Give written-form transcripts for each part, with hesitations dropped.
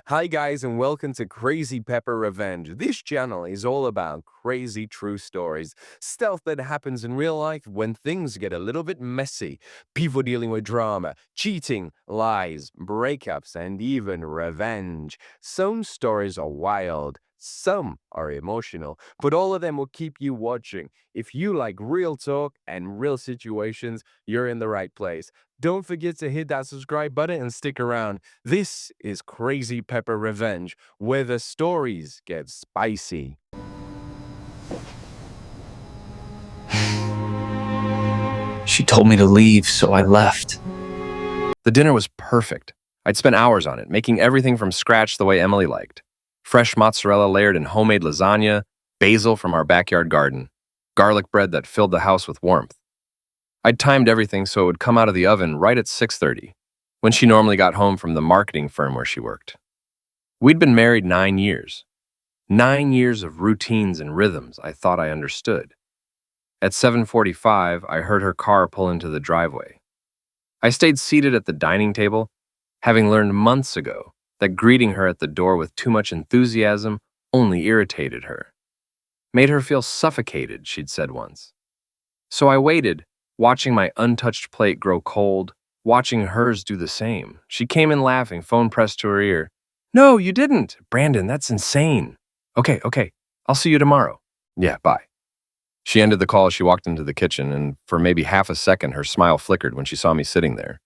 Hi guys and welcome to Crazy Pepper Revenge. This channel is all about crazy true stories, stuff that happens in real life when things get a little bit messy, people dealing with drama, cheating, lies, breakups, and even revenge. Some stories are wild, some are emotional, but all of them will keep you watching. If you like real talk and real situations, you're in the right place. Don't forget to hit that subscribe button and stick around. This is Crazy Pepper Revenge, where the stories get spicy. She told me to leave, so I left. The dinner was perfect. I'd spent hours on it, making everything from scratch the way Emily liked. Fresh mozzarella layered in homemade lasagna, basil from our backyard garden, garlic bread that filled the house with warmth. I'd timed everything so it would come out of the oven right at 6:30, when she normally got home from the marketing firm where she worked. We'd been married 9 years. 9 years of routines and rhythms I thought I understood. At 7:45, I heard her car pull into the driveway. I stayed seated at the dining table, having learned months ago that greeting her at the door with too much enthusiasm only irritated her. Made her feel suffocated, she'd said once. So I waited, watching my untouched plate grow cold, watching hers do the same. She came in laughing, phone pressed to her ear. "No, you didn't. Brandon, that's insane." Okay, I'll see you tomorrow." "Yeah, bye." She ended the call as she walked into the kitchen, and for maybe half a second, her smile flickered when she saw me sitting there.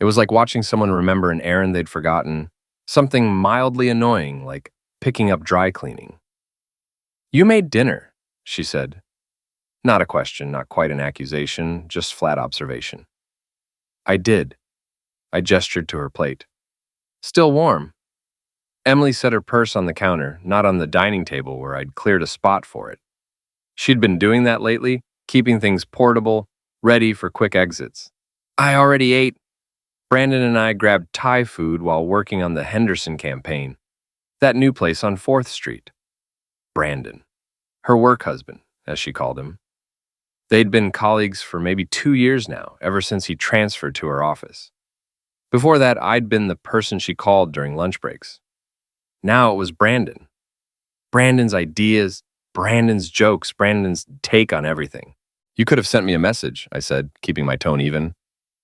It was like watching someone remember an errand they'd forgotten, something mildly annoying, like picking up dry cleaning. "You made dinner," she said. Not a question, not quite an accusation, just flat observation. "I did." I gestured to her plate. "Still warm." Emily set her purse on the counter, not on the dining table where I'd cleared a spot for it. She'd been doing that lately, keeping things portable, ready for quick exits. "I already ate." Brandon and I grabbed Thai food while working on the Henderson campaign, that new place on 4th Street. Brandon, her work husband, as she called him. They'd been colleagues for maybe 2 years now, ever since he transferred to her office. Before that, I'd been the person she called during lunch breaks. Now it was Brandon. Brandon's ideas, Brandon's jokes, Brandon's take on everything. "You could have sent me a message," I said, keeping my tone even.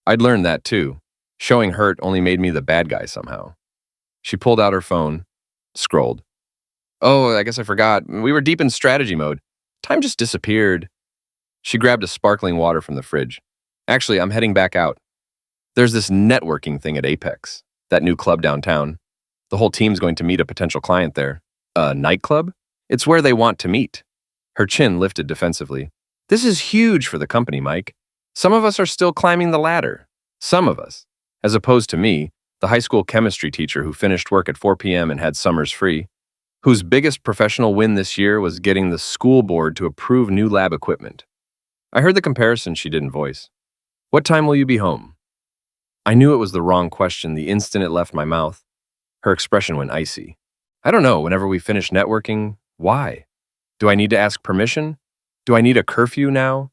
I'd learned that too. Showing hurt only made me the bad guy somehow. She pulled out her phone, scrolled. "Oh, I guess I forgot. We were deep in strategy mode. Time just disappeared." She grabbed a sparkling water from the fridge. "Actually, I'm heading back out. There's this networking thing at Apex, that new club downtown. The whole team's going to meet a potential client there." "A nightclub?" "It's where they want to meet." Her chin lifted defensively. "This is huge for the company, Mike. Some of us are still climbing the ladder. Some of us. As opposed to me, the high school chemistry teacher who finished work at 4 p.m. and had summers free, whose biggest professional win this year was getting the school board to approve new lab equipment." I heard the comparison she didn't voice. "What time will you be home?" I knew it was the wrong question the instant it left my mouth. Her expression went icy. "I don't know, whenever we finish networking. Why? Do I need to ask permission? Do I need a curfew now?"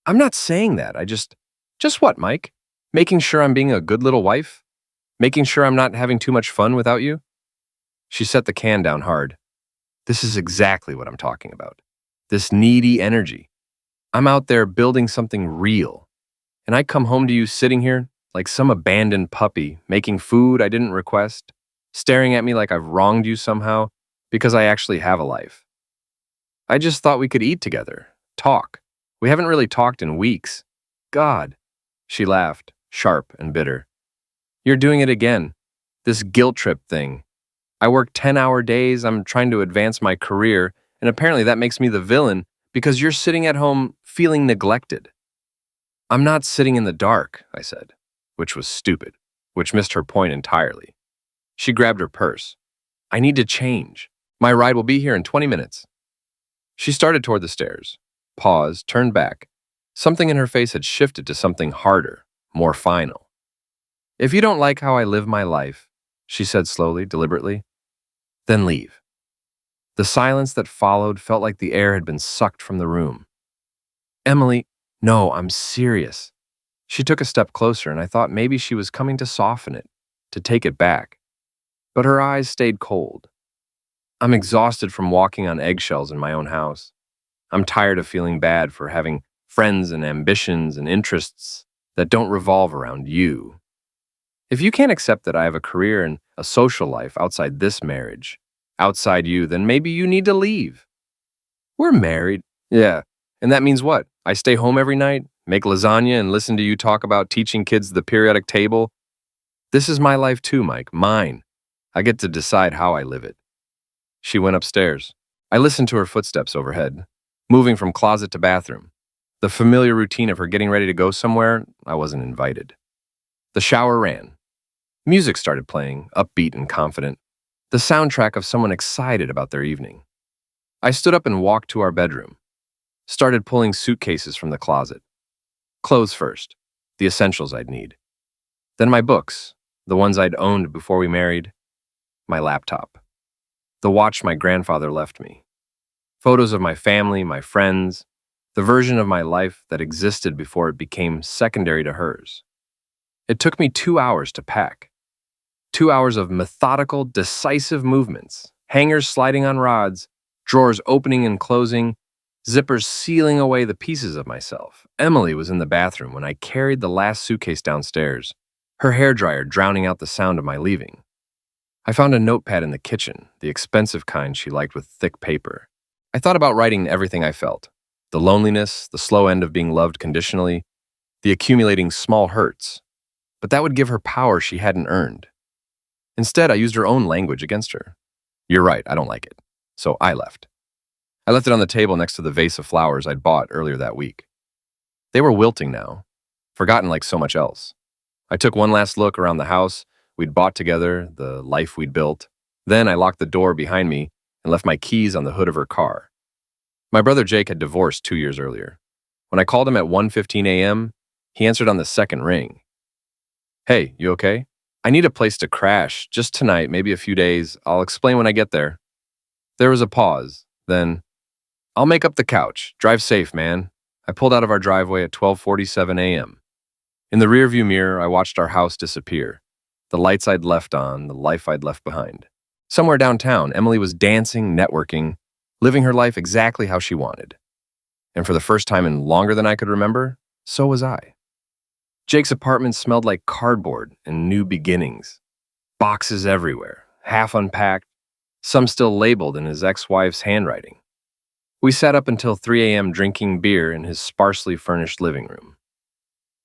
"I'm not saying that. Just what, Mike? Making sure I'm being a good little wife? Making sure I'm not having too much fun without you?" She set the can down hard. "This is exactly what I'm talking about. This needy energy. I'm out there building something real. And I come home to you sitting here like some abandoned puppy, making food I didn't request, staring at me like I've wronged you somehow because I actually have a life. I just thought we could eat together, talk. We haven't really talked in weeks. God." She laughed, sharp and bitter. "You're doing it again. This guilt trip thing. I work 10-hour days, I'm trying to advance my career, and apparently that makes me the villain because you're sitting at home feeling neglected." "I'm not sitting in the dark," I said, which was stupid, which missed her point entirely. She grabbed her purse. "I need to change. My ride will be here in 20 minutes. She started toward the stairs, paused, turned back. Something in her face had shifted to something harder, more final. "If you don't like how I live my life," she said slowly, deliberately, "then leave." The silence that followed felt like the air had been sucked from the room. "Emily, no, I'm serious." She took a step closer, and I thought maybe she was coming to soften it, to take it back. but her eyes stayed cold. I'm exhausted from walking on eggshells in my own house. I'm tired of feeling bad for having friends and ambitions and interests that don't revolve around you. If you can't accept that I have a career and a social life outside this marriage, outside you, then maybe you need to leave. We're married. Yeah. And that means what? I stay home every night, make lasagna, and listen to you talk about teaching kids the periodic table? This is my life too, Mike. Mine. I get to decide how I live it. She went upstairs. I listened to her footsteps overhead, moving from closet to bathroom. The familiar routine of her getting ready to go somewhere, I wasn't invited. The shower ran. Music started playing, upbeat and confident, the soundtrack of someone excited about their evening. I stood up and walked to our bedroom, started pulling suitcases from the closet. Clothes first, the essentials I'd need. Then my books, the ones I'd owned before we married, my laptop, the watch my grandfather left me, photos of my family, my friends, the version of my life that existed before it became secondary to hers. It took me 2 hours to pack. 2 hours of methodical, decisive movements, hangers sliding on rods, drawers opening and closing, zippers sealing away the pieces of myself. Emily was in the bathroom when I carried the last suitcase downstairs, her hairdryer drowning out the sound of my leaving. I found a notepad in the kitchen, the expensive kind she liked with thick paper. I thought about writing everything I felt. The loneliness, the slow end of being loved conditionally, the accumulating small hurts. But that would give her power she hadn't earned. Instead, I used her own language against her. You're right, I don't like it. So I left. I left it on the table next to the vase of flowers I'd bought earlier that week. They were wilting now, forgotten like so much else. I took one last look around the house we'd bought together, the life we'd built. Then I locked the door behind me and left my keys on the hood of her car. My brother Jake had divorced 2 years earlier. When I called him at 1:15 a.m., he answered on the second ring. Hey, you okay? I need a place to crash, just tonight, maybe a few days. I'll explain when I get there. There was a pause. Then, I'll make up the couch. Drive safe, man. I pulled out of our driveway at 12:47 a.m. In the rearview mirror, I watched our house disappear. The lights I'd left on, the life I'd left behind. Somewhere downtown, Emily was dancing, networking, living her life exactly how she wanted. And for the first time in longer than I could remember, so was I. Jake's apartment smelled like cardboard and new beginnings. Boxes everywhere, half unpacked, some still labeled in his ex-wife's handwriting. We sat up until 3 a.m. drinking beer in his sparsely furnished living room.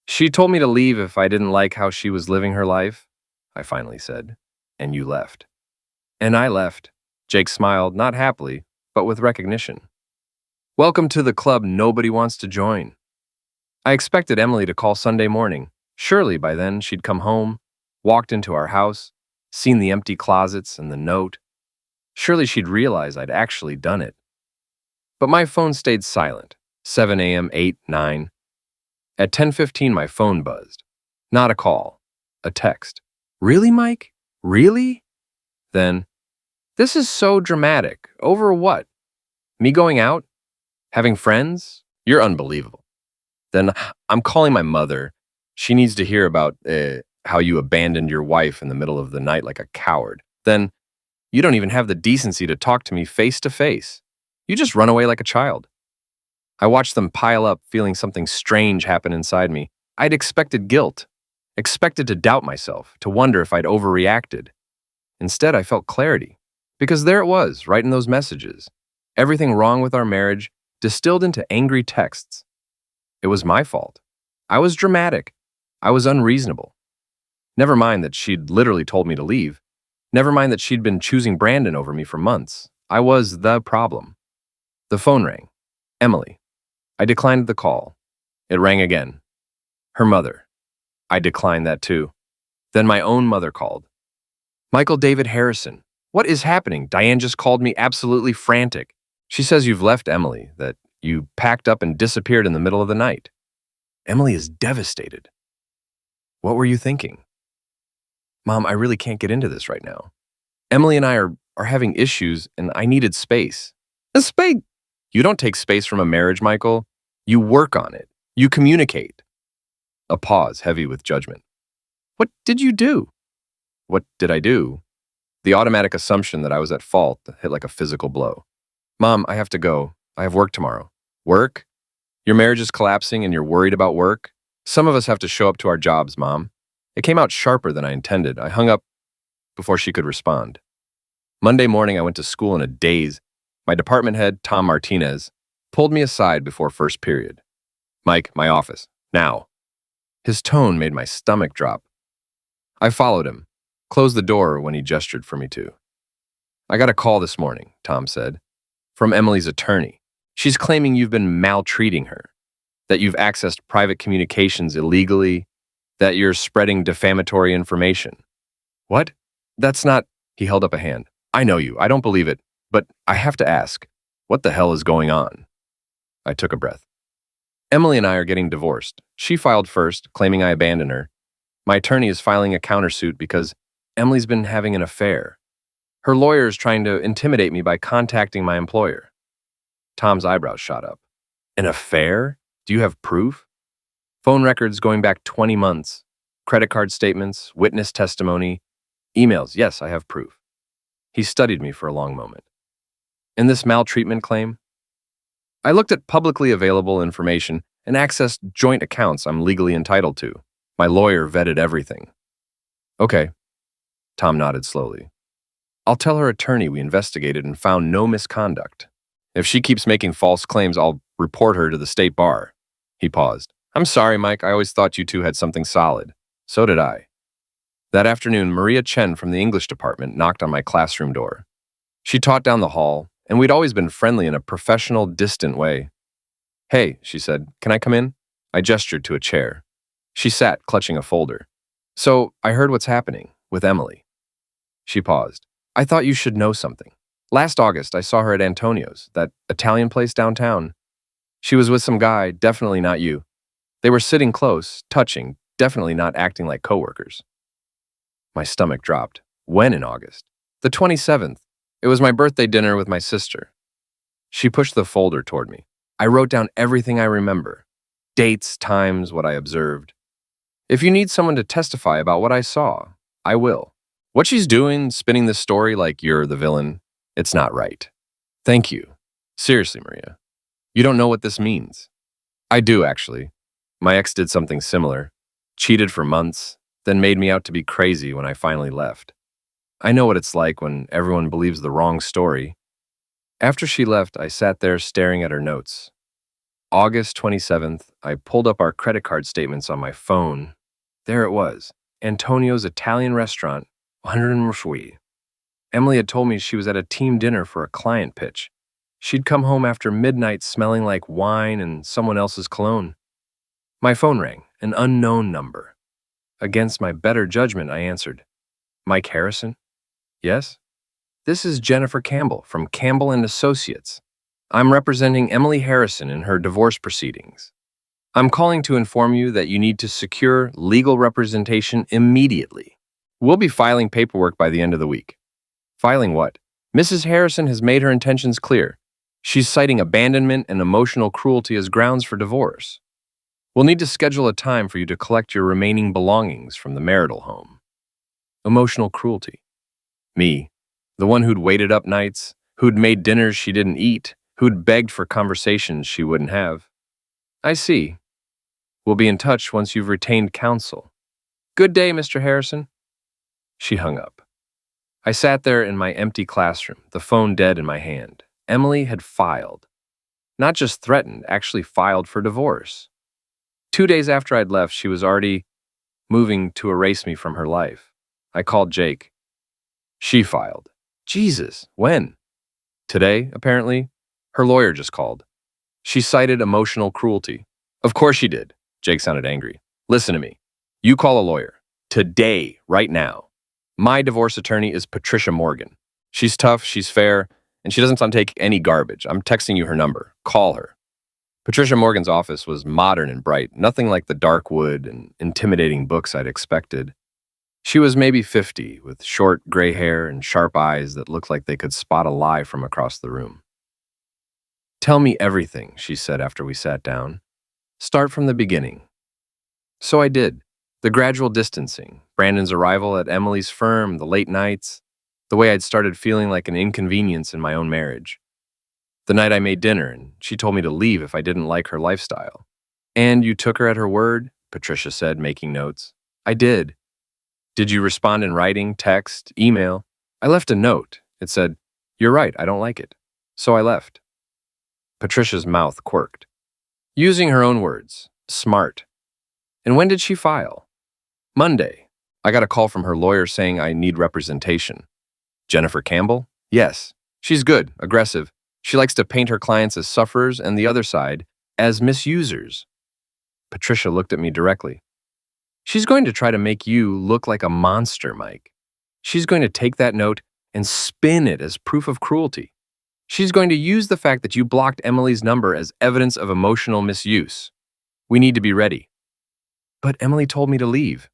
She told me to leave if I didn't like how she was living her life, I finally said, and you left. And I left. Jake smiled, not happily, but with recognition. Welcome to the club nobody wants to join. I expected Emily to call Sunday morning. Surely by then she'd come home, walked into our house, seen the empty closets and the note. Surely she'd realize I'd actually done it. But my phone stayed silent. 7 a.m., 8, 9. At 10:15, my phone buzzed. Not a call, a text. Really, Mike? Really? Then, this is so dramatic. Over what? Me going out? Having friends? You're unbelievable. Then, I'm calling my mother. She needs to hear about how you abandoned your wife in the middle of the night like a coward. Then, you don't even have the decency to talk to me face to face. You just run away like a child. I watched them pile up, feeling something strange happen inside me. I'd expected guilt, expected to doubt myself, to wonder if I'd overreacted. Instead, I felt clarity, because there it was, right in those messages. Everything wrong with our marriage, distilled into angry texts. It was my fault. I was dramatic. I was unreasonable. Never mind that she'd literally told me to leave. Never mind that she'd been choosing Brandon over me for months. I was the problem. The phone rang. Emily. I declined the call. It rang again. Her mother. I declined that too. Then my own mother called. Michael David Harrison. What is happening? Diane just called me absolutely frantic. She says you've left Emily, that you packed up and disappeared in the middle of the night. Emily is devastated. What were you thinking? Mom, I really can't get into this right now. Emily and I are having issues, and I needed space. A space? You don't take space from a marriage, Michael. You work on it. You communicate. A pause, heavy with judgment. What did you do? What did I do? The automatic assumption that I was at fault hit like a physical blow. Mom, I have to go. I have work tomorrow. Work? Your marriage is collapsing and you're worried about work? Some of us have to show up to our jobs, Mom. It came out sharper than I intended. I hung up before she could respond. Monday morning, I went to school in a daze. My department head, Tom Martinez, pulled me aside before first period. Mike, my office. Now. His tone made my stomach drop. I followed him, closed the door when he gestured for me to. I got a call this morning, Tom said, from Emily's attorney. She's claiming you've been maltreating her, that you've accessed private communications illegally, that you're spreading defamatory information. What? That's not... He held up a hand. I know you. I don't believe it. But I have to ask, what the hell is going on? I took a breath. Emily and I are getting divorced. She filed first, claiming I abandoned her. My attorney is filing a countersuit because Emily's been having an affair. Her lawyer is trying to intimidate me by contacting my employer. Tom's eyebrows shot up. An affair? Do you have proof? Phone records going back 20 months. Credit card statements, witness testimony, emails. Yes, I have proof. He studied me for a long moment. And this maltreatment claim? I looked at publicly available information and accessed joint accounts I'm legally entitled to. My lawyer vetted everything. Okay. Tom nodded slowly. I'll tell her attorney we investigated and found no misconduct. If she keeps making false claims, I'll report her to the state bar. He paused. I'm sorry, Mike. I always thought you two had something solid. So did I. That afternoon, Maria Chen from the English department knocked on my classroom door. She taught down the hall, and we'd always been friendly in a professional, distant way. Hey, she said, can I come in? I gestured to a chair. She sat, clutching a folder. So, I heard what's happening with Emily. She paused. I thought you should know something. Last August, I saw her at Antonio's, that Italian place downtown. She was with some guy, definitely not you. They were sitting close, touching, definitely not acting like coworkers. My stomach dropped. When in August? The 27th. It was my birthday dinner with my sister. She pushed the folder toward me. I wrote down everything I remember. Dates, times, what I observed. If you need someone to testify about what I saw, I will. What she's doing, spinning this story like you're the villain, it's not right. Thank you. Seriously, Maria. You don't know what this means. I do, actually. My ex did something similar. Cheated for months, then made me out to be crazy when I finally left. I know what it's like when everyone believes the wrong story. After she left, I sat there staring at her notes. August 27th, I pulled up our credit card statements on my phone. There it was, Antonio's Italian restaurant, 100 Moshui. Emily had told me she was at a team dinner for a client pitch. She'd come home after midnight smelling like wine and someone else's cologne. My phone rang, an unknown number. Against my better judgment, I answered. Mike Harrison? Yes? This is Jennifer Campbell from Campbell & Associates. I'm representing Emily Harrison in her divorce proceedings. I'm calling to inform you that you need to secure legal representation immediately. We'll be filing paperwork by the end of the week. Filing what? Mrs. Harrison has made her intentions clear. She's citing abandonment and emotional cruelty as grounds for divorce. We'll need to schedule a time for you to collect your remaining belongings from the marital home. Emotional cruelty. Me, the one who'd waited up nights, who'd made dinners she didn't eat, who'd begged for conversations she wouldn't have. I see. We'll be in touch once you've retained counsel. Good day, Mr. Harrison. She hung up. I sat there in my empty classroom, the phone dead in my hand. Emily had filed. Not just threatened, actually filed for divorce. 2 days after I'd left, she was already moving to erase me from her life. I called Jake. She filed. Jesus, when? Today, apparently. Her lawyer just called. She cited emotional cruelty. Of course she did. Jake sounded angry. Listen to me. You call a lawyer. Today, right now. My divorce attorney is Patricia Morgan. She's tough, she's fair, and she doesn't take any garbage. I'm texting you her number. Call her. Patricia Morgan's office was modern and bright, nothing like the dark wood and intimidating books I'd expected. She was maybe 50, with short gray hair and sharp eyes that looked like they could spot a lie from across the room. Tell me everything, she said after we sat down. Start from the beginning. So I did. The gradual distancing, Brandon's arrival at Emily's firm, the late nights. the way I'd started feeling like an inconvenience in my own marriage. The night I made dinner and she told me to leave if I didn't like her lifestyle. And you took her at her word? Patricia said, making notes. I did. Did you respond in writing, text, email? I left a note. It said, "You're right, I don't like it." So I left. Patricia's mouth quirked. Using her own words, smart. And when did she file? Monday. I got a call from her lawyer saying I need representation. Jennifer Campbell? Yes. She's good, aggressive. She likes to paint her clients as sufferers and the other side as misusers. Patricia looked at me directly. She's going to try to make you look like a monster, Mike. She's going to take that note and spin it as proof of cruelty. She's going to use the fact that you blocked Emily's number as evidence of emotional misuse. We need to be ready. But Emily told me to leave.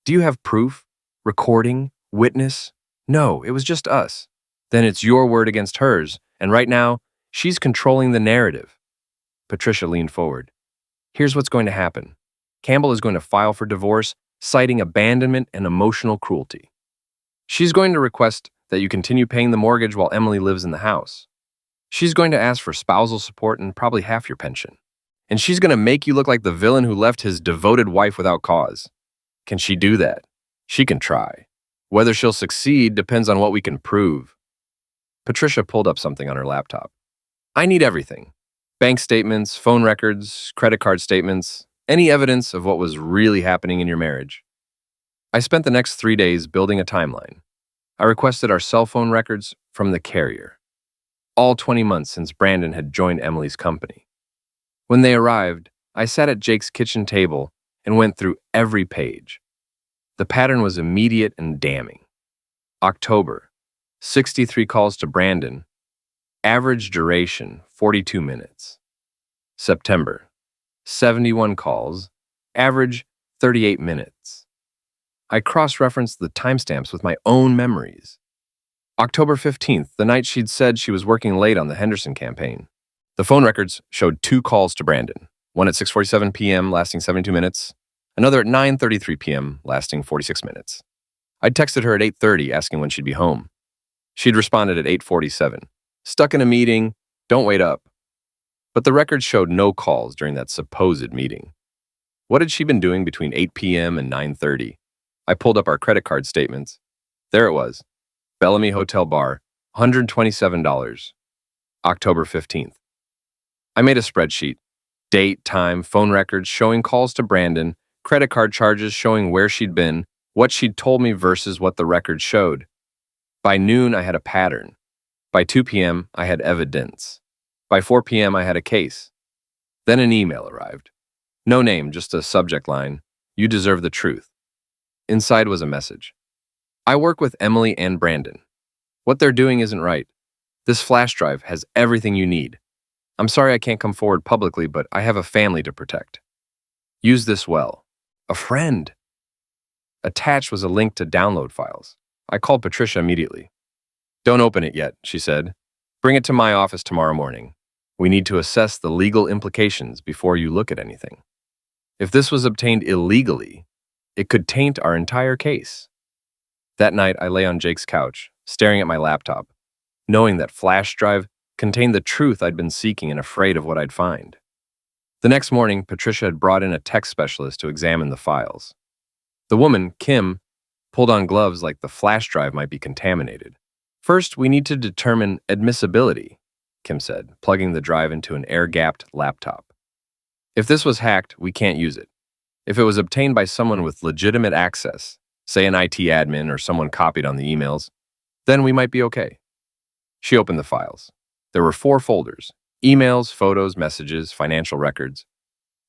Do you have proof? Recording? Witness? No, it was just us. Then it's your word against hers, and right now, she's controlling the narrative. Patricia leaned forward. Here's what's going to happen. Campbell is going to file for divorce, citing abandonment and emotional cruelty. She's going to request that you continue paying the mortgage while Emily lives in the house. She's going to ask for spousal support and probably half your pension. And she's going to make you look like the villain who left his devoted wife without cause. Can she do that? She can try. Whether she'll succeed depends on what we can prove. Patricia pulled up something on her laptop. I need everything. Bank statements, phone records, credit card statements, any evidence of what was really happening in your marriage. I spent the next 3 days building a timeline. I requested our cell phone records from the carrier. All 20 months since Brandon had joined Emily's company. When they arrived, I sat at Jake's kitchen table and went through every page. The pattern was immediate and damning. October, 63 calls to Brandon. Average duration, 42 minutes. September, 71 calls. Average, 38 minutes. I cross-referenced the timestamps with my own memories. October 15th, the night she'd said she was working late on the Henderson campaign. The phone records showed 2 calls to Brandon, one at 6:47 p.m. lasting 72 minutes, another at 9:33 p.m. lasting 46 minutes. I'd texted her at 8:30 asking when she'd be home. She'd responded at 8:47, stuck in a meeting, don't wait up. But the records showed no calls during that supposed meeting. What had she been doing between 8 p.m. and 9:30? I pulled up our credit card statements. There it was. Bellamy Hotel Bar, $127. October 15th. I made a spreadsheet. Date, time, phone records showing calls to Brandon, credit card charges showing where she'd been, what she'd told me versus what the records showed. By noon, I had a pattern. By 2 p.m., I had evidence. By 4 p.m., I had a case. Then an email arrived. No name, just a subject line. You deserve the truth. Inside was a message. I work with Emily and Brandon. What they're doing isn't right. This flash drive has everything you need. I'm sorry I can't come forward publicly, but I have a family to protect. Use this well. A friend. Attached was a link to download files. I called Patricia immediately. Don't open it yet, she said. Bring it to my office tomorrow morning. We need to assess the legal implications before you look at anything. If this was obtained illegally, it could taint our entire case. That night, I lay on Jake's couch, staring at my laptop, knowing that flash drive contained the truth I'd been seeking and afraid of what I'd find. The next morning, Patricia had brought in a tech specialist to examine the files. The woman, Kim, pulled on gloves like the flash drive might be contaminated. First, we need to determine admissibility, Kim said, plugging the drive into an air-gapped laptop. If this was hacked, we can't use it. If it was obtained by someone with legitimate access, say an IT admin or someone copied on the emails, then we might be okay. She opened the files. There were 4 folders: emails, photos, messages, financial records.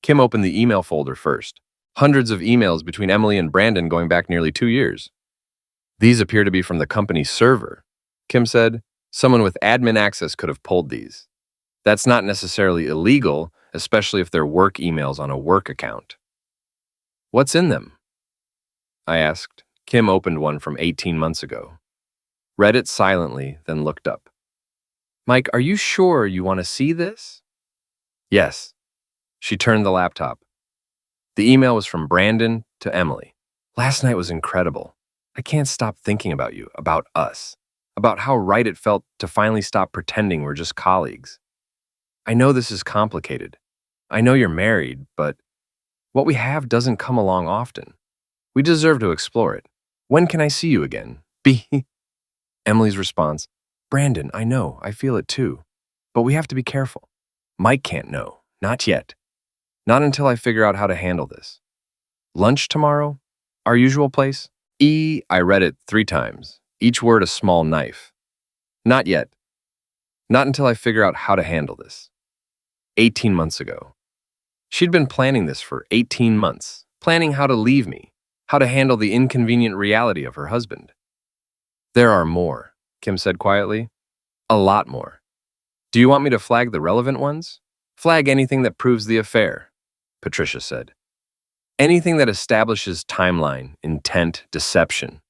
Kim opened the email folder first. Hundreds of emails between Emily and Brandon going back nearly 2 years. These appear to be from the company's server, Kim said. Someone with admin access could have pulled these. That's not necessarily illegal, especially if they're work emails on a work account. What's in them? I asked. Kim opened one from 18 months ago. Read it silently, then looked up. Mike, are you sure you want to see this? Yes. She turned the laptop. The email was from Brandon to Emily. Last night was incredible. I can't stop thinking about you, about us. about how right it felt to finally stop pretending we're just colleagues. I know this is complicated. I know you're married, but what we have doesn't come along often. We deserve to explore it. When can I see you again? B. Emily's response, Brandon, I know, I feel it too. But we have to be careful. Mike can't know. Not yet. Not until I figure out how to handle this. Lunch tomorrow? Our usual place? I read it 3 times, each word a small knife. Not yet. Not until I figure out how to handle this. 18 months ago. She'd been planning this for 18 months, planning how to leave me, how to handle the inconvenient reality of her husband. There are more, Kim said quietly. A lot more. Do you want me to flag the relevant ones? Flag anything that proves the affair, Patricia said. Anything that establishes timeline, intent, deception.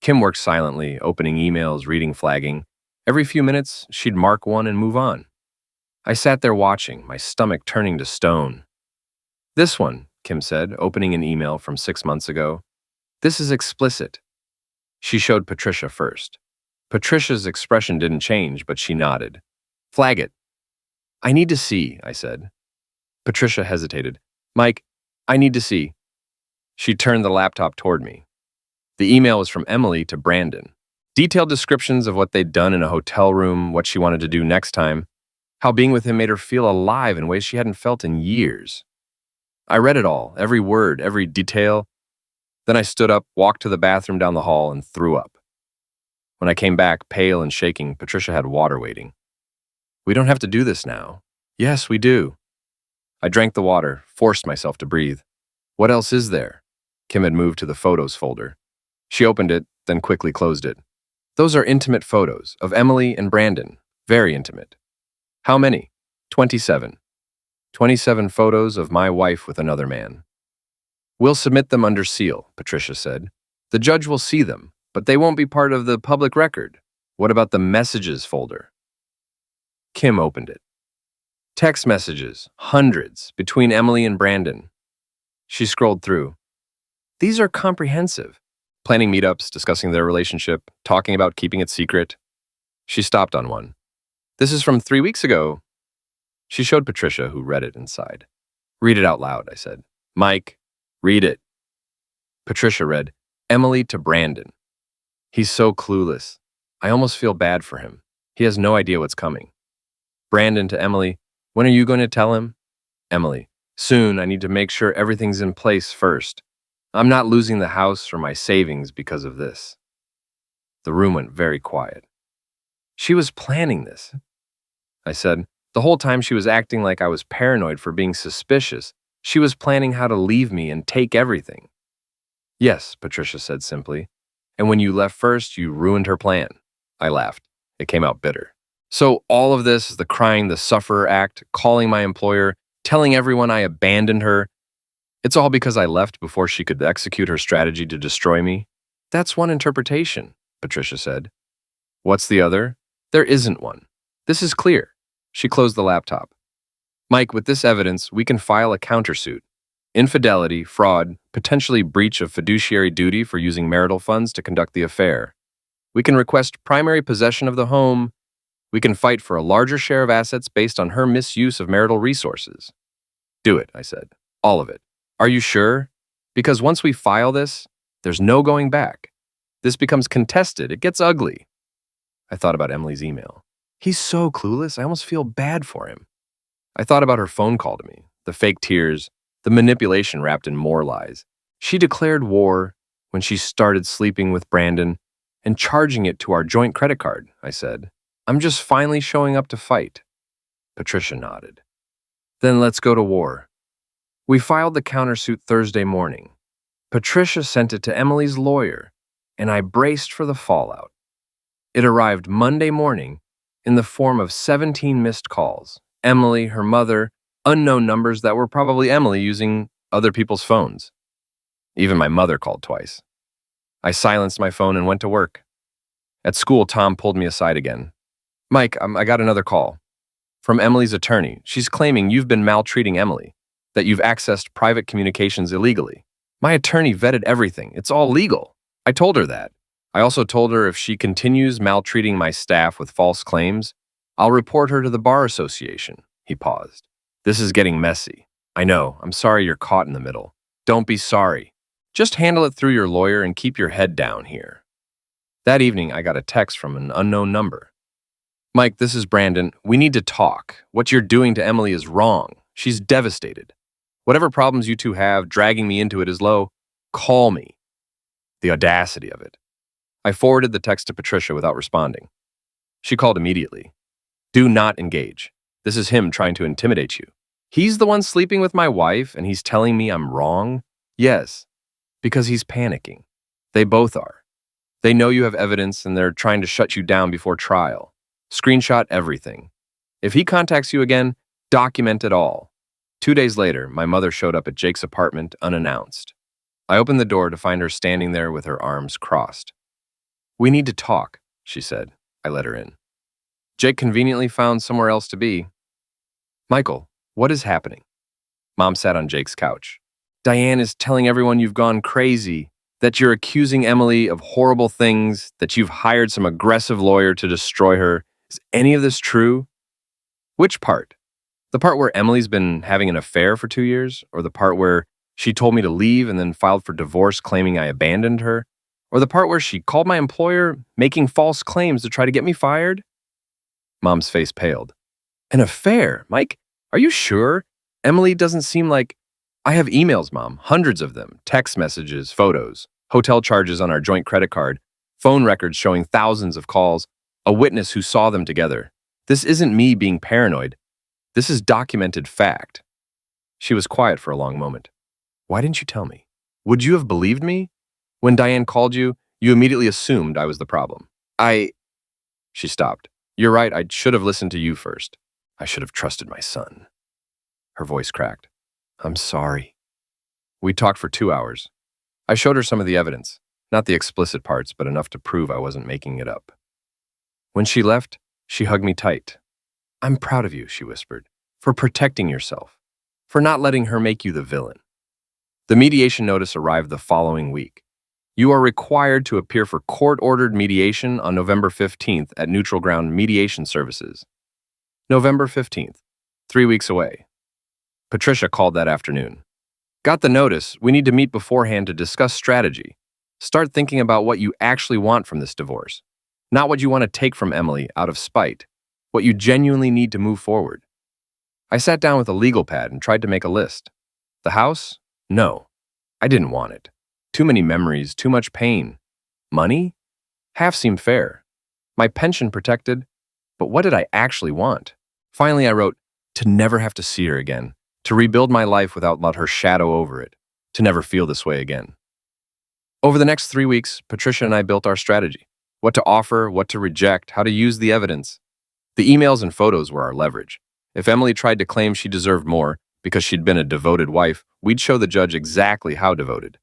Kim worked silently, opening emails, reading, flagging. Every few minutes, she'd mark one and move on. I sat there watching, my stomach turning to stone. This one, Kim said, opening an email from 6 months ago. This is explicit. She showed Patricia first. Patricia's expression didn't change, but she nodded. Flag it. I need to see, I said. Patricia hesitated. Mike, I need to see. She turned the laptop toward me. The email was from Emily to Brandon. Detailed descriptions of what they'd done in a hotel room, what she wanted to do next time, how being with him made her feel alive in ways she hadn't felt in years. I read it all, every word, every detail. Then I stood up, walked to the bathroom down the hall, and threw up. When I came back, pale and shaking, Patricia had water waiting. We don't have to do this now. Yes, we do. I drank the water, forced myself to breathe. What else is there? Kim had moved to the photos folder. She opened it, then quickly closed it. Those are intimate photos of Emily and Brandon. Very intimate. How many? 27. 27 photos of my wife with another man. We'll submit them under seal, Patricia said. The judge will see them, but they won't be part of the public record. What about the messages folder? Kim opened it. Text messages, hundreds, between Emily and Brandon. She scrolled through. These are comprehensive. Planning meetups, discussing their relationship, talking about keeping it secret. She stopped on one. This is from 3 weeks ago. She showed Patricia, who read it and sighed. Read it out loud, I said. Mike, read it. Patricia read, Emily to Brandon. He's so clueless. I almost feel bad for him. He has no idea what's coming. Brandon to Emily, when are you going to tell him? Emily, soon. I need to make sure everything's in place first. I'm not losing the house or my savings because of this. The room went very quiet. She was planning this, I said. The whole time she was acting like I was paranoid for being suspicious. She was planning how to leave me and take everything. Yes, Patricia said simply. And when you left first, you ruined her plan. I laughed. It came out bitter. So all of this, the crying, the sufferer act, calling my employer, telling everyone I abandoned her, it's all because I left before she could execute her strategy to destroy me? That's one interpretation, Patricia said. What's the other? There isn't one. This is clear. She closed the laptop. Mike, with this evidence, we can file a countersuit. Infidelity, fraud, potentially breach of fiduciary duty for using marital funds to conduct the affair. We can request primary possession of the home. We can fight for a larger share of assets based on her misuse of marital resources. Do it, I said. All of it. Are you sure? Because once we file this, there's no going back. This becomes contested. It gets ugly. I thought about Emily's email. He's so clueless, I almost feel bad for him. I thought about her phone call to me, the fake tears, the manipulation wrapped in more lies. She declared war when she started sleeping with Brandon and charging it to our joint credit card, I said. I'm just finally showing up to fight. Patricia nodded. Then let's go to war. We filed the countersuit Thursday morning. Patricia sent it to Emily's lawyer, and I braced for the fallout. It arrived Monday morning in the form of 17 missed calls. Emily, her mother, unknown numbers that were probably Emily using other people's phones. Even my mother called twice. I silenced my phone and went to work. At school, Tom pulled me aside again. Mike, I got another call. From Emily's attorney. She's claiming you've been maltreating Emily, that you've accessed private communications illegally. My attorney vetted everything. It's all legal. I told her that. I also told her if she continues maltreating my staff with false claims, I'll report her to the Bar Association. He paused. This is getting messy. I know. I'm sorry you're caught in the middle. Don't be sorry. Just handle it through your lawyer and keep your head down here. That evening, I got a text from an unknown number. Mike, this is Brandon. We need to talk. What you're doing to Emily is wrong. She's devastated. Whatever problems you two have, dragging me into it is low. Call me. The audacity of it. I forwarded the text to Patricia without responding. She called immediately. Do not engage. This is him trying to intimidate you. He's the one sleeping with my wife and he's telling me I'm wrong? Yes, because he's panicking. They both are. They know you have evidence and they're trying to shut you down before trial. Screenshot everything. If he contacts you again, document it all. 2 days later, my mother showed up at Jake's apartment unannounced. I opened the door to find her standing there with her arms crossed. We need to talk, she said. I let her in. Jake conveniently found somewhere else to be. Michael, what is happening? Mom sat on Jake's couch. Diane is telling everyone you've gone crazy, that you're accusing Emily of horrible things, that you've hired some aggressive lawyer to destroy her. Is any of this true? Which part? The part where Emily's been having an affair for 2 years? Or the part where she told me to leave and then filed for divorce claiming I abandoned her? Or the part where she called my employer making false claims to try to get me fired? Mom's face paled. An affair? Mike, are you sure? Emily doesn't seem like... I have emails, Mom, hundreds of them, text messages, photos, hotel charges on our joint credit card, phone records showing thousands of calls, a witness who saw them together. This isn't me being paranoid. This is documented fact. She was quiet for a long moment. Why didn't you tell me? Would you have believed me? When Diane called you, you immediately assumed I was the problem. She stopped. You're right, I should have listened to you first. I should have trusted my son. Her voice cracked. I'm sorry. We talked for 2 hours. I showed her some of the evidence, not the explicit parts, but enough to prove I wasn't making it up. When she left, she hugged me tight. I'm proud of you, she whispered, for protecting yourself, for not letting her make you the villain. The mediation notice arrived the following week. You are required to appear for court-ordered mediation on November 15th at Neutral Ground Mediation Services. November 15th, 3 weeks away. Patricia called that afternoon. Got the notice, we need to meet beforehand to discuss strategy. Start thinking about what you actually want from this divorce. Not what you want to take from Emily out of spite. What you genuinely need to move forward. I sat down with a legal pad and tried to make a list. The house? No. I didn't want it. Too many memories, too much pain. Money? Half seemed fair. My pension protected, but what did I actually want? Finally, I wrote, to never have to see her again, to rebuild my life without let her shadow over it, to never feel this way again. Over the next 3 weeks, Patricia and I built our strategy. What to offer, what to reject, how to use the evidence. The emails and photos were our leverage. If Emily tried to claim she deserved more because she'd been a devoted wife, we'd show the judge exactly how devoted.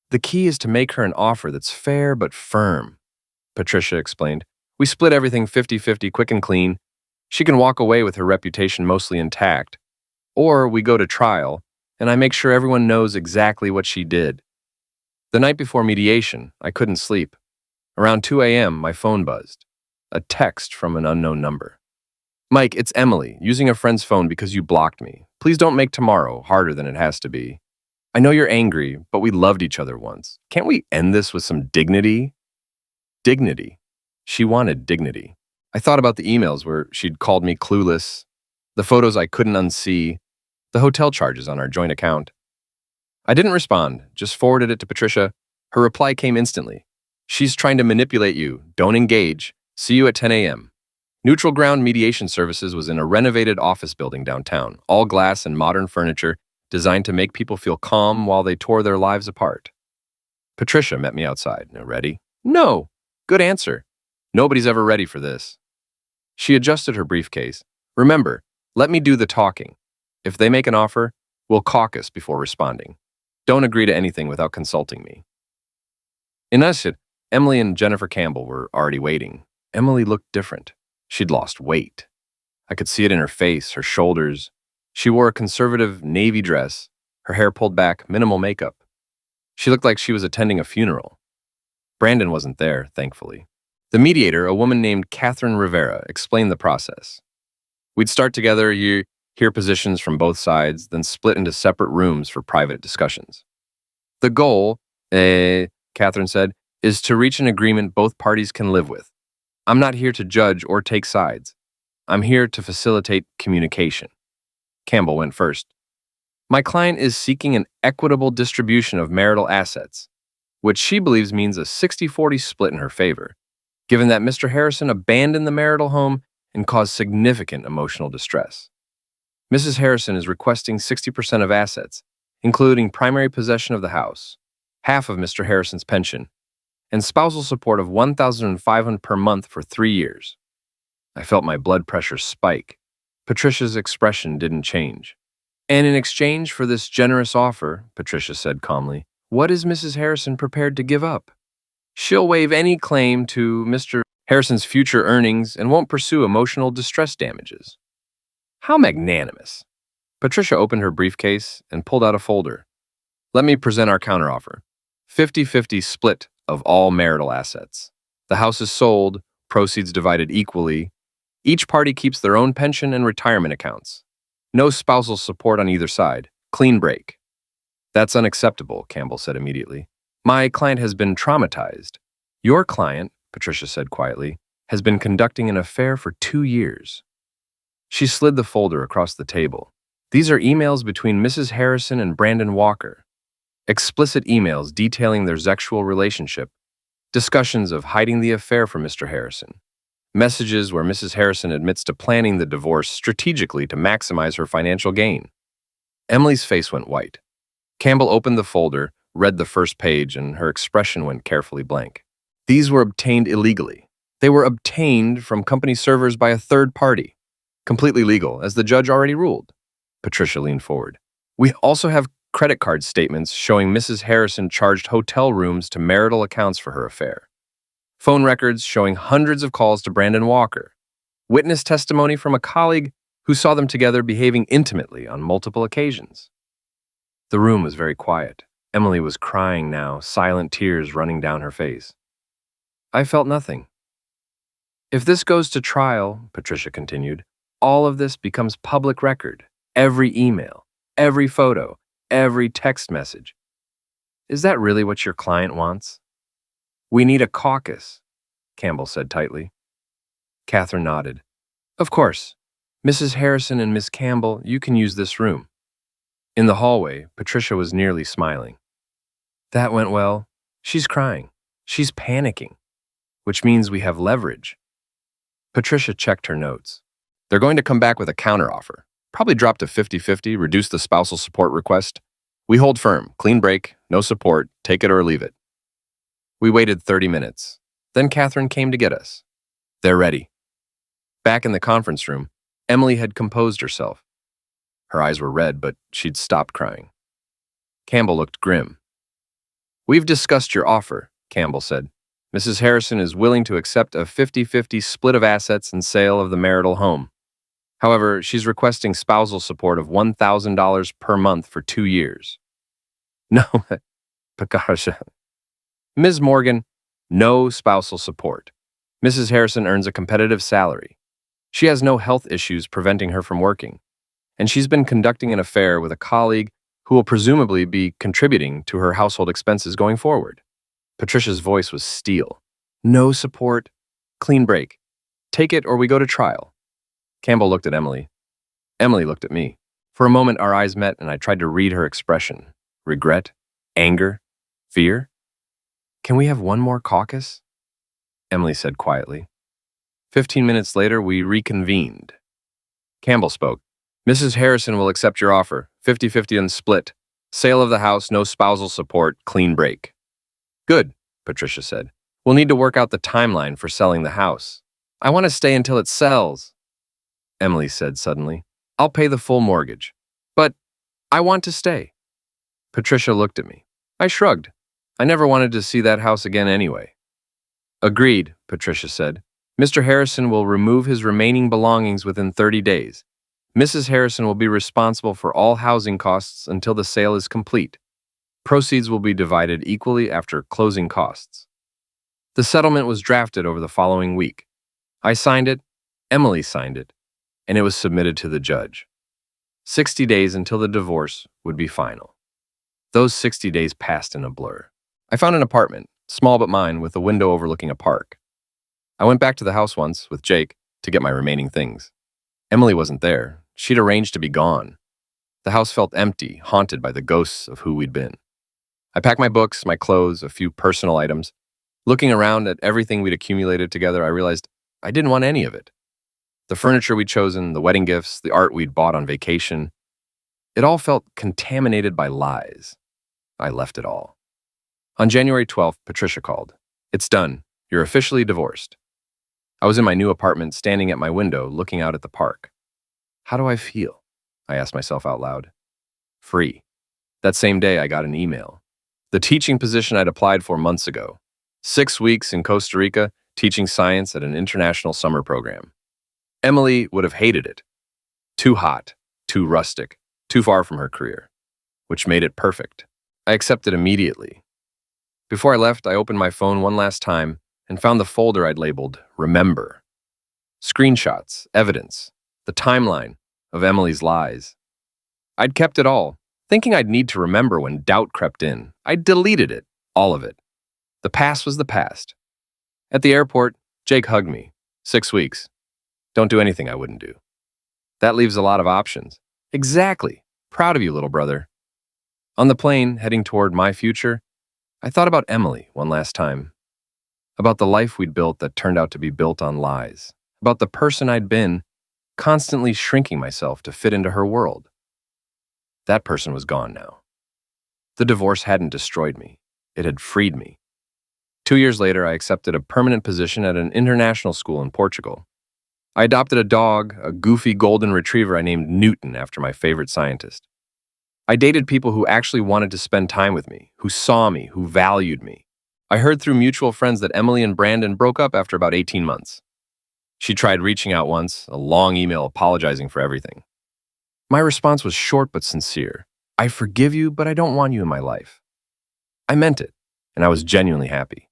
The key is to make her an offer that's fair but firm, Patricia explained. We split everything 50-50, quick and clean. She can walk away with her reputation mostly intact. Or we go to trial, and I make sure everyone knows exactly what she did. The night before mediation, I couldn't sleep. Around 2 a.m., my phone buzzed. A text from an unknown number. Mike, it's Emily, using a friend's phone because you blocked me. Please don't make tomorrow harder than it has to be. I know you're angry, but we loved each other once. Can't we end this with some dignity? Dignity. She wanted dignity. I thought about the emails where she'd called me clueless, the photos I couldn't unsee, the hotel charges on our joint account. I didn't respond, just forwarded it to Patricia. Her reply came instantly. She's trying to manipulate you. Don't engage. See you at 10 a.m. Neutral Ground Mediation Services was in a renovated office building downtown, all glass and modern furniture, designed to make people feel calm while they tore their lives apart. Patricia met me outside. Now, ready? No. Good answer. Nobody's ever ready for this. She adjusted her briefcase. Remember, let me do the talking. If they make an offer, we'll caucus before responding. Don't agree to anything without consulting me. In Ushet, Emily and Jennifer Campbell were already waiting. Emily looked different. She'd lost weight. I could see it in her face, her shoulders. She wore a conservative navy dress, her hair pulled back, minimal makeup. She looked like she was attending a funeral. Brandon wasn't there, thankfully. The mediator, a woman named Catherine Rivera, explained the process. We'd start together, hear positions from both sides, then split into separate rooms for private discussions. The goal, Catherine said, is to reach an agreement both parties can live with. I'm not here to judge or take sides. I'm here to facilitate communication. Campbell went first. My client is seeking an equitable distribution of marital assets, which she believes means a 60-40 split in her favor, given that Mr. Harrison abandoned the marital home and caused significant emotional distress. Mrs. Harrison is requesting 60% of assets, including primary possession of the house, half of Mr. Harrison's pension, and spousal support of $1,500 per month for 3 years. I felt my blood pressure spike. Patricia's expression didn't change. And in exchange for this generous offer, Patricia said calmly, what is Mrs. Harrison prepared to give up? She'll waive any claim to Mr. Harrison's future earnings and won't pursue emotional distress damages. How magnanimous. Patricia opened her briefcase and pulled out a folder. Let me present our counteroffer. 50-50 split of all marital assets. The house is sold, proceeds divided equally. Each party keeps their own pension and retirement accounts. No spousal support on either side. Clean break. That's unacceptable, Campbell said immediately. My client has been traumatized. Your client, Patricia said quietly, has been conducting an affair for 2 years. She slid the folder across the table. These are emails between Mrs. Harrison and Brandon Walker. Explicit emails detailing their sexual relationship. Discussions of hiding the affair from Mr. Harrison. Messages where Mrs. Harrison admits to planning the divorce strategically to maximize her financial gain. Emily's face went white. Campbell opened the folder, read the first page, and her expression went carefully blank. These were obtained illegally. They were obtained from company servers by a third party. Completely legal, as the judge already ruled. Patricia leaned forward. We also have credit card statements showing Mrs. Harrison charged hotel rooms to marital accounts for her affair. Phone records showing hundreds of calls to Brandon Walker. Witness testimony from a colleague who saw them together behaving intimately on multiple occasions. The room was very quiet. Emily was crying now, silent tears running down her face. I felt nothing. If this goes to trial, Patricia continued, all of this becomes public record. Every email, every photo, every text message. Is that really what your client wants? We need a caucus, Campbell said tightly. Catherine nodded. Of course. Mrs. Harrison and Miss Campbell, you can use this room. In the hallway, Patricia was nearly smiling. That went well. She's crying. She's panicking, which means we have leverage. Patricia checked her notes. They're going to come back with a counteroffer. Probably drop to 50-50, reduce the spousal support request. We hold firm, clean break, no support, take it or leave it. We waited 30 minutes. Then Catherine came to get us. They're ready. Back in the conference room, Emily had composed herself. Her eyes were red, but she'd stopped crying. Campbell looked grim. We've discussed your offer, Campbell said. Mrs. Harrison is willing to accept a 50-50 split of assets and sale of the marital home. However, she's requesting spousal support of $1,000 per month for 2 years. No, Pakasha. Ms. Morgan, no spousal support. Mrs. Harrison earns a competitive salary. She has no health issues preventing her from working, and she's been conducting an affair with a colleague who will presumably be contributing to her household expenses going forward. Patricia's voice was steel. No support. Clean break. Take it or we go to trial. Campbell looked at Emily. Emily looked at me. For a moment, our eyes met, and I tried to read her expression. Regret? Anger? Fear? Can we have one more caucus? Emily said quietly. 15 minutes later, we reconvened. Campbell spoke. Mrs. Harrison will accept your offer. 50-50 and split. Sale of the house, no spousal support, clean break. Good, Patricia said. We'll need to work out the timeline for selling the house. I want to stay until it sells, Emily said suddenly. I'll pay the full mortgage. But I want to stay. Patricia looked at me. I shrugged. I never wanted to see that house again anyway. Agreed, Patricia said. Mr. Harrison will remove his remaining belongings within 30 days. Mrs. Harrison will be responsible for all housing costs until the sale is complete. Proceeds will be divided equally after closing costs. The settlement was drafted over the following week. I signed it, Emily signed it, and it was submitted to the judge. 60 days until the divorce would be final. Those 60 days passed in a blur. I found an apartment, small but mine, with a window overlooking a park. I went back to the house once with Jake to get my remaining things. Emily wasn't there. She'd arranged to be gone. The house felt empty, haunted by the ghosts of who we'd been. I packed my books, my clothes, a few personal items. Looking around at everything we'd accumulated together, I realized I didn't want any of it. The furniture we'd chosen, the wedding gifts, the art we'd bought on vacation, it all felt contaminated by lies. I left it all. On January 12th, Patricia called. "It's done. You're officially divorced." I was in my new apartment, standing at my window, looking out at the park. How do I feel? I asked myself out loud. Free. That same day, I got an email. The teaching position I'd applied for months ago. 6 weeks in Costa Rica, teaching science at an international summer program. Emily would have hated it. Too hot, too rustic, too far from her career, which made it perfect. I accepted immediately. Before I left, I opened my phone one last time and found the folder I'd labeled Remember. Screenshots, evidence, the timeline of Emily's lies. I'd kept it all, thinking I'd need to remember when doubt crept in. I deleted it, all of it. The past was the past. At the airport, Jake hugged me. 6 weeks. Don't do anything I wouldn't do. That leaves a lot of options. Exactly. Proud of you, little brother. On the plane, heading toward my future, I thought about Emily one last time. About the life we'd built that turned out to be built on lies. About the person I'd been, constantly shrinking myself to fit into her world. That person was gone now. The divorce hadn't destroyed me. It had freed me. 2 years later, I accepted a permanent position at an international school in Portugal. I adopted a dog, a goofy golden retriever I named Newton after my favorite scientist. I dated people who actually wanted to spend time with me, who saw me, who valued me. I heard through mutual friends that Emily and Brandon broke up after about 18 months. She tried reaching out once, a long email apologizing for everything. My response was short but sincere. I forgive you, but I don't want you in my life. I meant it, and I was genuinely happy.